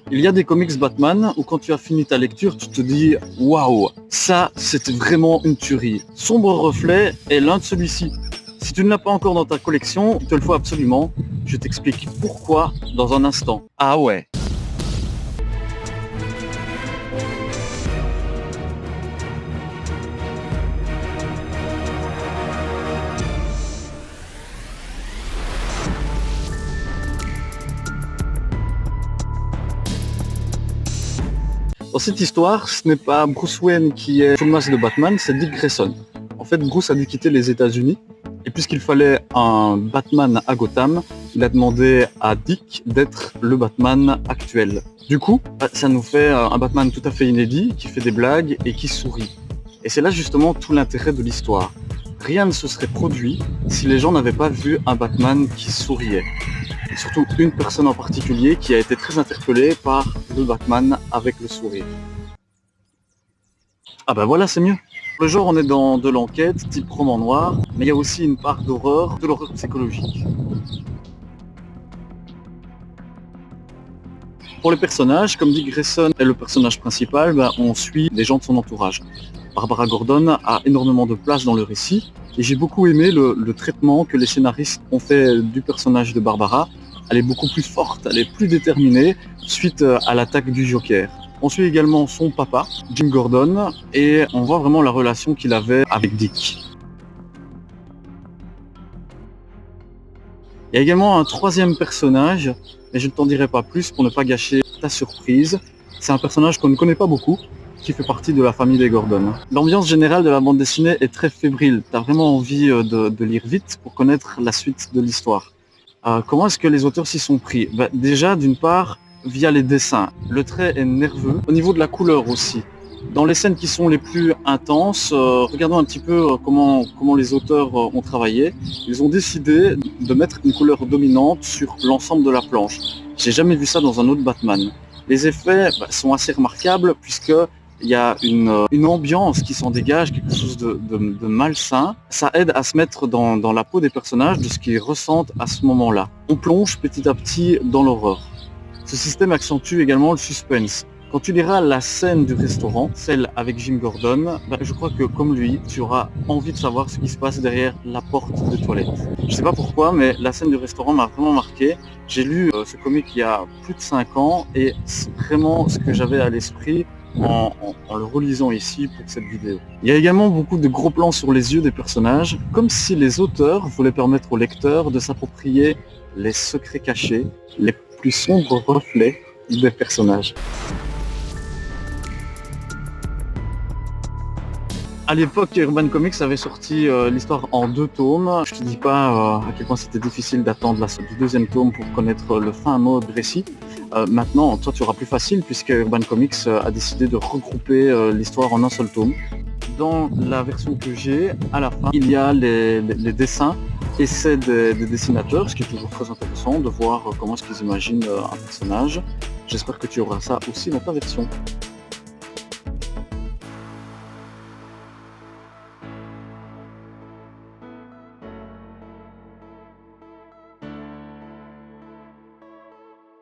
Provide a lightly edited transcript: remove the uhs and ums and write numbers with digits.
Il y a des comics Batman où quand tu as fini ta lecture, tu te dis « Waouh, ça c'était vraiment une tuerie ». Sombre Reflet est l'un de celui-ci. Si tu ne l'as pas encore dans ta collection, il te le faut absolument. Je t'explique pourquoi dans un instant. Ah ouais. Dans cette histoire, ce n'est pas Bruce Wayne qui est sous le masque de Batman, c'est Dick Grayson. En fait, Bruce a dû quitter les États-Unis et puisqu'il fallait un Batman à Gotham, il a demandé à Dick d'être le Batman actuel. Du coup, ça nous fait un Batman tout à fait inédit, qui fait des blagues et qui sourit. Et c'est là justement tout l'intérêt de l'histoire. Rien ne se serait produit si les gens n'avaient pas vu un Batman qui souriait. Et surtout une personne en particulier qui a été très interpellée par le Batman avec le sourire. Ah bah voilà, c'est mieux. Le genre, on est dans de l'enquête, type roman noir, mais il y a aussi une part d'horreur, de l'horreur psychologique. Pour les personnages, comme Dick Grayson est le personnage principal, on suit les gens de son entourage. Barbara Gordon a énormément de place dans le récit, et j'ai beaucoup aimé le traitement que les scénaristes ont fait du personnage de Barbara. Elle est beaucoup plus forte, elle est plus déterminée suite à l'attaque du Joker. On suit également son papa, Jim Gordon, et on voit vraiment la relation qu'il avait avec Dick. Il y a également un troisième personnage, mais je ne t'en dirai pas plus pour ne pas gâcher ta surprise. C'est un personnage qu'on ne connaît pas beaucoup, qui fait partie de la famille des Gordon. L'ambiance générale de la bande dessinée est très fébrile. Tu as vraiment envie de lire vite pour connaître la suite de l'histoire. Comment est-ce que les auteurs s'y sont pris? Déjà, d'une part, via les dessins. Le trait est nerveux, au niveau de la couleur aussi. Dans les scènes qui sont les plus intenses, regardons un petit peu comment les auteurs ont travaillé. Ils ont décidé de mettre une couleur dominante sur l'ensemble de la planche. J'ai jamais vu ça dans un autre Batman. Les effets sont assez remarquables puisque il y a une ambiance qui s'en dégage, quelque chose de malsain. Ça aide à se mettre dans la peau des personnages, de ce qu'ils ressentent à ce moment-là. On plonge petit à petit dans l'horreur. Ce système accentue également le suspense. Quand tu liras la scène du restaurant, celle avec Jim Gordon, je crois que comme lui, tu auras envie de savoir ce qui se passe derrière la porte de toilette. Je sais pas pourquoi, mais la scène du restaurant m'a vraiment marqué. J'ai lu ce comic il y a plus de 5 ans et c'est vraiment ce que j'avais à l'esprit en le relisant ici pour cette vidéo. Il y a également beaucoup de gros plans sur les yeux des personnages, comme si les auteurs voulaient permettre au lecteur de s'approprier les secrets cachés, les plus sombres reflets des personnages. À l'époque, Urban Comics avait sorti l'histoire en 2 tomes. Je te dis pas à quel point c'était difficile d'attendre la sortie du 2e tome pour connaître le fin mot de récit. Maintenant, toi tu auras plus facile puisque Urban Comics a décidé de regrouper l'histoire en un seul tome. Dans la version que j'ai, à la fin, il y a les dessins, essais des dessinateurs, ce qui est toujours très intéressant de voir comment est-ce qu'ils imaginent un personnage. J'espère que tu auras ça aussi dans ta version.